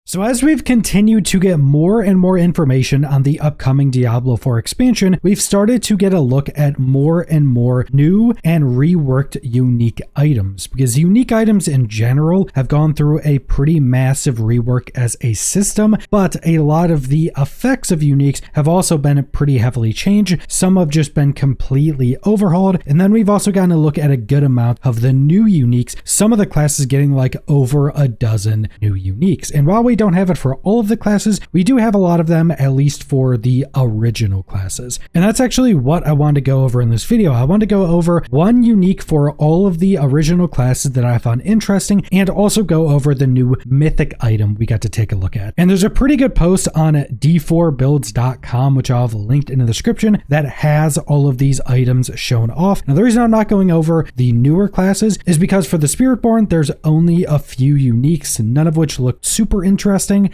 So as we've continued to get more and more information on the upcoming Diablo 4 expansion, we've started to get a look at more and more new and reworked unique items, because unique items in general have gone through a pretty massive rework as a system, but a lot of the effects of uniques have also been pretty heavily changed. Some have just been completely overhauled, and then we've also gotten a look at a good amount of the new uniques, some of the classes getting like over a dozen new uniques. And while we don't have it for all of the classes, we do have a lot of them, at least for the original classes. And that's actually what I wanted to go over in this video. I wanted to go over one unique for all of the original classes that I found interesting, and also go over the new mythic item we got to take a look at. And there's a pretty good post on d4builds.com, which I'll have linked in the description, that has all of these items shown off. Now, the reason I'm not going over the newer classes is because for the Spiritborn, there's only a few uniques, none of which look super interesting.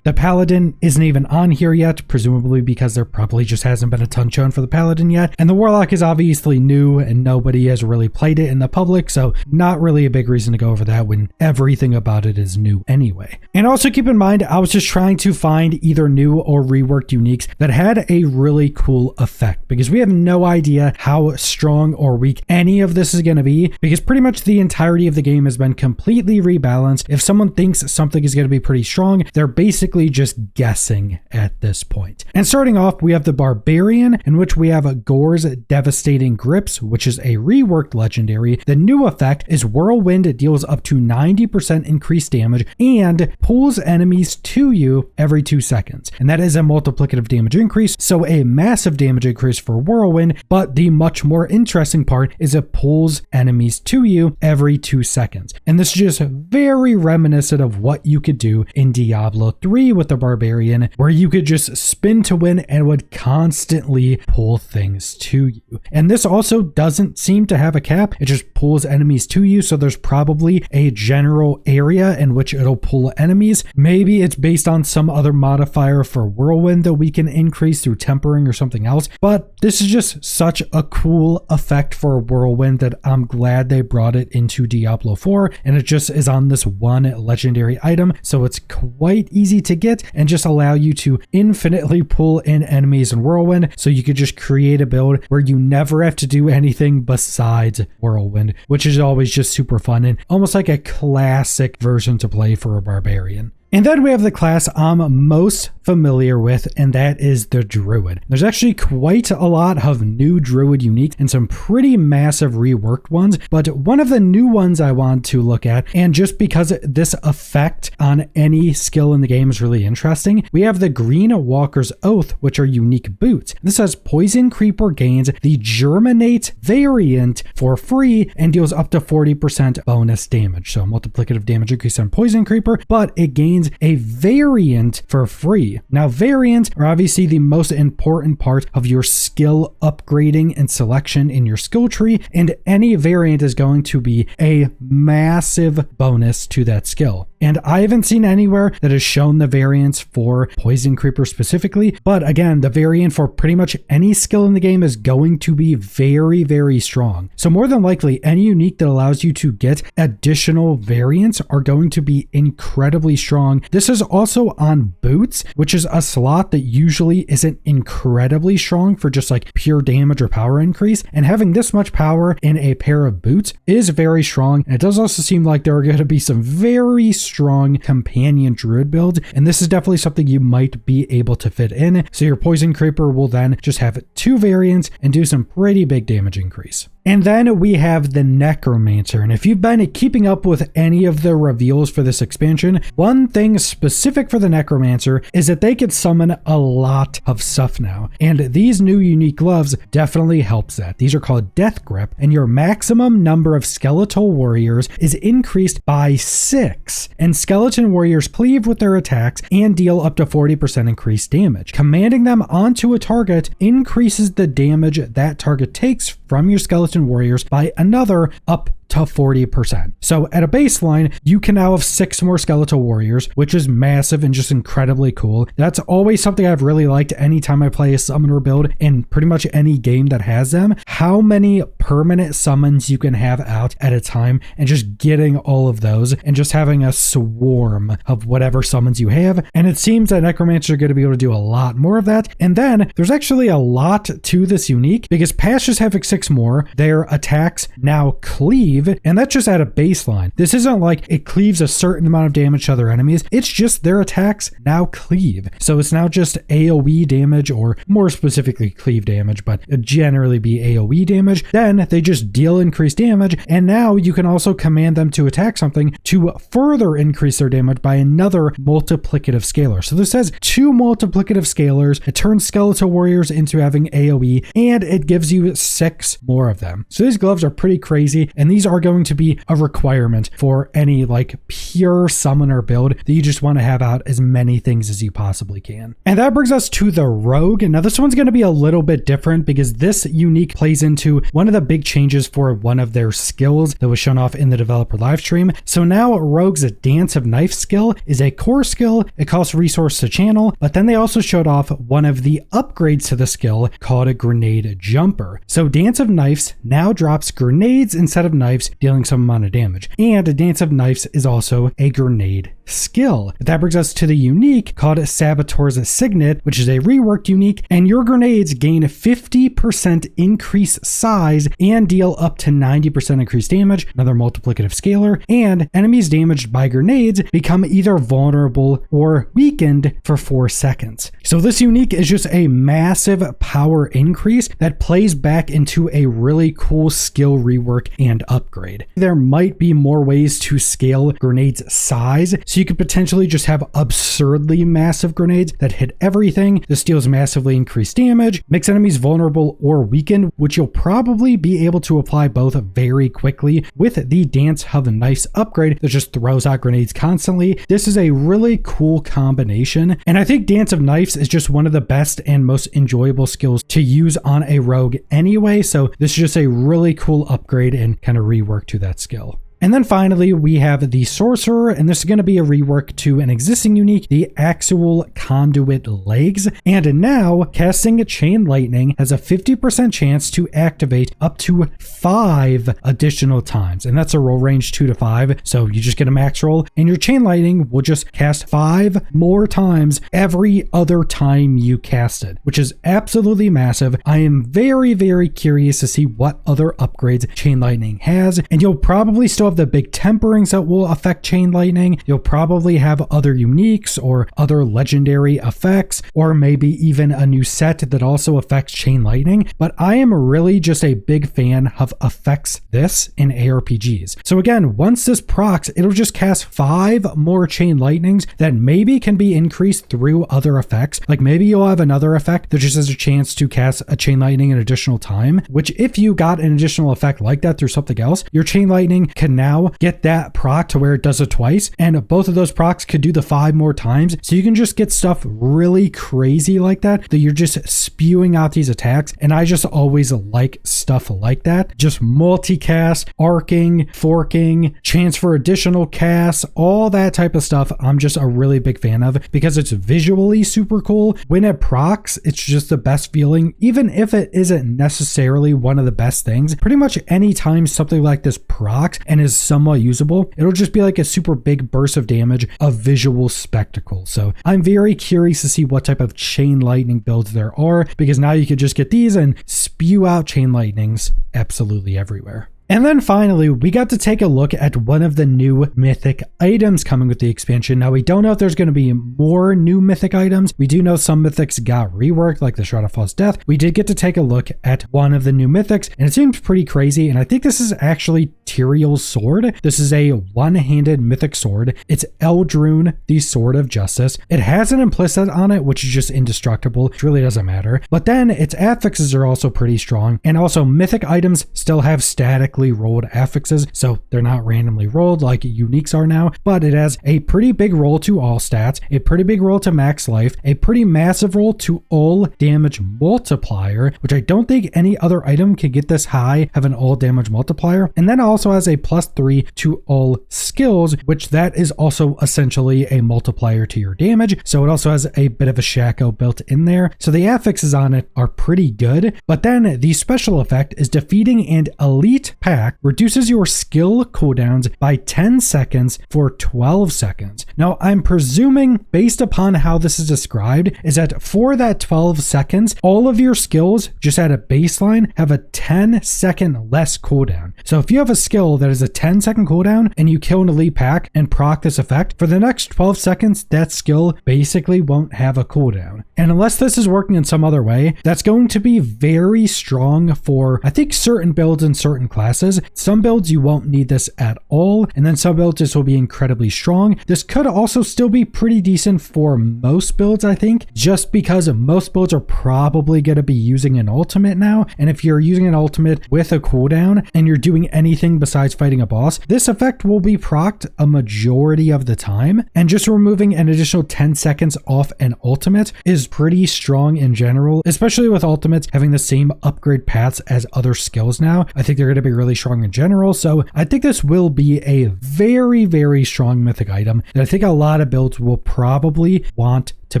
The Paladin isn't even on here yet, presumably because there probably just hasn't been a ton shown for the Paladin yet. And the Warlock is obviously new and nobody has really played it in the public, so not really a big reason to go over that when everything about it is new anyway. And also keep in mind, I was just trying to find either new or reworked uniques that had a really cool effect, because we have no idea how strong or weak any of this is going to be, because pretty much the entirety of the game has been completely rebalanced. If someone thinks something is going to be pretty strong, they're basically just guessing at this point. And starting off, we have the Barbarian, in which we have Gohr's Devastating Grips, which is a reworked legendary. The new effect is Whirlwind deals up to 90% increased damage and pulls enemies to you every 2 seconds. And that is a multiplicative damage increase, so a massive damage increase for Whirlwind, but the much more interesting part is it pulls enemies to you every 2 seconds. And this is just very reminiscent of what you could do in Diablo 3 with the Barbarian, where you could just spin to win and would constantly pull things to you. And this also doesn't seem to have a cap, it just pulls enemies to you, so there's probably a general area in which it'll pull enemies. Maybe it's based on some other modifier for Whirlwind that we can increase through tempering or something else, but this is just such a cool effect for Whirlwind that I'm glad they brought it into Diablo 4, and it just is on this one legendary item, so it's quite easy to get and just allow you to infinitely pull in enemies in Whirlwind, so you could just create a build where you never have to do anything besides Whirlwind, which is always just super fun and almost like a classic version to play for a Barbarian. And then we have the class I'm most familiar with, and that is the Druid. There's actually quite a lot of new Druid uniques and some pretty massive reworked ones, but one of the new ones I want to look at, and just because this effect on any skill in the game is really interesting, we have the Greenwalker's Oath, which are unique boots. This has Poison Creeper gains the Germinate variant for free and deals up to 40% bonus damage. So multiplicative damage increase on Poison Creeper, but it gains a variant for free. Now, variants are obviously the most important part of your skill upgrading and selection in your skill tree, and any variant is going to be a massive bonus to that skill. And I haven't seen anywhere that has shown the variants for Poison Creeper specifically, but again, the variant for pretty much any skill in the game is going to be very, very strong. So more than likely, any unique that allows you to get additional variants are going to be incredibly strong. This is also on boots, which is a slot that usually isn't incredibly strong for just like pure damage or power increase. And having this much power in a pair of boots is very strong. And it does also seem like there are going to be some very strong companion Druid builds, and this is definitely something you might be able to fit in. So your Poison Creeper will then just have 2 variants and do some pretty big damage increase. And then we have the Necromancer, and if you've been keeping up with any of the reveals for this expansion, one thing specific for the Necromancer is that they could summon a lot of stuff now, and these new unique gloves definitely helps that. These are called Deathgrip, and your maximum number of skeletal warriors is increased by 6, and skeleton warriors cleave with their attacks and deal up to 40% increased damage. Commanding them onto a target increases the damage that target takes from your skeleton warriors by another up to 40%. So at a baseline, you can now have 6 more skeletal warriors, which is massive and just incredibly cool. That's always something I've really liked anytime I play a summoner build in pretty much any game that has them. How many permanent summons you can have out at a time, and just getting all of those and just having a swarm of whatever summons you have. And it seems that Necromancer are going to be able to do a lot more of that. And then there's actually a lot to this unique, because past just having 6 more, their attacks now cleave, and that's just at a baseline. This isn't like it cleaves a certain amount of damage to other enemies. It's just their attacks now cleave. So it's now just AoE damage, or more specifically cleave damage, but it'd generally be AoE damage. Then they just deal increased damage, and now you can also command them to attack something to further increase their damage by another multiplicative scalar. So this has 2 multiplicative scalars. It turns skeletal warriors into having AoE, and it gives you 6 more of them. So these gloves are pretty crazy, and these are going to be a requirement for any like pure summoner build that you just want to have out as many things as you possibly can. And that brings us to the rogue. Now this one's going to be a little bit different, because this unique plays into one of the big changes for one of their skills that was shown off in the developer live stream. So now Rogue's Dance of Knife skill is a core skill. It costs resource to channel, but then they also showed off one of the upgrades to the skill called a Grenade Jumper. So Dance of Knives now drops grenades instead of knives, dealing some amount of damage. And Dance of Knives is also a grenade skill. That brings us to the unique called Saboteur's Signet, which is a reworked unique, and your grenades gain 50% increased size and deal up to 90% increased damage, another multiplicative scalar, and enemies damaged by grenades become either vulnerable or weakened for 4 seconds. So this unique is just a massive power increase that plays back into a really cool skill rework and upgrade. There might be more ways to scale grenades size, so you could potentially just have absurdly massive grenades that hit everything. This deals massively increased damage, makes enemies vulnerable or weakened, which you'll probably be able to apply both very quickly with the Dance of the Knives upgrade that just throws out grenades constantly. This is a really cool combination, and I think Dance of Knives is just one of the best and most enjoyable skills to use on a rogue anyway, so this is just a really cool upgrade and kind of rework to that skill. And then finally, we have the Sorcerer, and this is going to be a rework to an existing unique, the actual Conduit legs. And now, casting Chain Lightning has a 50% chance to activate up to 5 additional times. And that's a roll range 2 to 5. So you just get a max roll, and your Chain Lightning will just cast 5 more times every other time you cast it, which is absolutely massive. I am very, very curious to see what other upgrades Chain Lightning has, and you'll probably still have the big temperings that will affect Chain Lightning. You'll probably have other uniques or other legendary effects, or maybe even a new set that also affects Chain Lightning. But I am really just a big fan of effects this in ARPGs. So again, once this procs, it'll just cast 5 more Chain Lightnings that maybe can be increased through other effects. Like maybe you'll have another effect that just has a chance to cast a Chain Lightning an additional time, which if you got an additional effect like that through something else, your Chain Lightning can now get that proc to where it does it twice, and both of those procs could do the 5 more times. So you can just get stuff really crazy like that you're just spewing out these attacks, and I just always like stuff like that. Just multicast, arcing, forking, chance for additional casts, all that type of stuff I'm just a really big fan of, because it's visually super cool. When it procs, it's just the best feeling, even if it isn't necessarily one of the best things. Pretty much anytime something like this procs and is somewhat usable, it'll just be like a super big burst of damage, a visual spectacle. So I'm very curious to see what type of Chain Lightning builds there are, because now you could just get these and spew out Chain Lightnings absolutely everywhere. And then finally, we got to take a look at one of the new Mythic items coming with the expansion. Now, we don't know if there's going to be more new Mythic items. We do know some Mythics got reworked, like the Shroud of False Death. We did get to take a look at one of the new Mythics, and it seems pretty crazy. And I think this is actually Tyrael's sword. This is a one-handed Mythic sword. It's Eldrune, the Sword of Justice. It has an implicit on it, which is just indestructible. It really doesn't matter. But then its affixes are also pretty strong. And also, Mythic items still have static automatically rolled affixes, so they're not randomly rolled like uniques are now, but it has a pretty big roll to all stats, a pretty big roll to max life, a pretty massive roll to all damage multiplier, which I don't think any other item can get this high, have an all damage multiplier, and then also has a +3 to all skills, which that is also essentially a multiplier to your damage, so it also has a bit of a shaco built in there. So the affixes on it are pretty good, but then the special effect is defeating an elite pack reduces your skill cooldowns by 10 seconds for 12 seconds. Now I'm presuming, based upon how this is described, is that for that 12 seconds, all of your skills just at a baseline have a 10-second less cooldown. So if you have a skill that is a 10-second cooldown and you kill an elite pack and proc this effect, for the next 12 seconds, that skill basically won't have a cooldown. And unless this is working in some other way, that's going to be very strong for, I think, certain builds and certain classes. Some builds you won't need this at all, and then some builds this will be incredibly strong. This could also still be pretty decent for most builds, I think, just because most builds are probably going to be using an ultimate now, and if you're using an ultimate with a cooldown and you're doing anything besides fighting a boss, this effect will be procced a majority of the time, and just removing an additional 10 seconds off an ultimate is pretty strong in general, especially with ultimates having the same upgrade paths as other skills now. I think they're going to be really strong in general, so I think this will be a very, very strong mythic item that I think a lot of builds will probably want to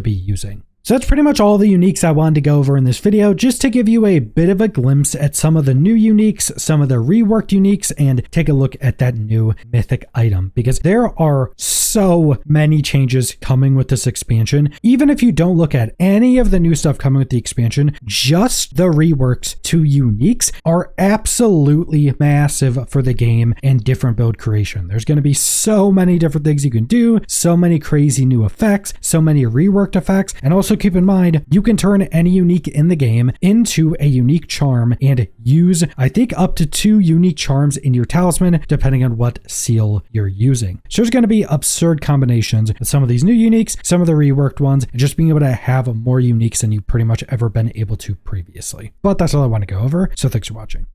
be using. So that's pretty much all the uniques I wanted to go over in this video, just to give you a bit of a glimpse at some of the new uniques, some of the reworked uniques, and take a look at that new mythic item, because there are so many changes coming with this expansion. Even if you don't look at any of the new stuff coming with the expansion, just the reworks to uniques are absolutely massive for the game and different build creation. There's going to be so many different things you can do, so many crazy new effects, so many reworked effects, and also keep in mind, you can turn any unique in the game into a unique charm and use, I think, up to 2 unique charms in your talisman, depending on what seal you're using. So there's going to be absurd combinations with some of these new uniques, some of the reworked ones, and just being able to have more uniques than you've pretty much ever been able to previously. But that's all I want to go over, so thanks for watching.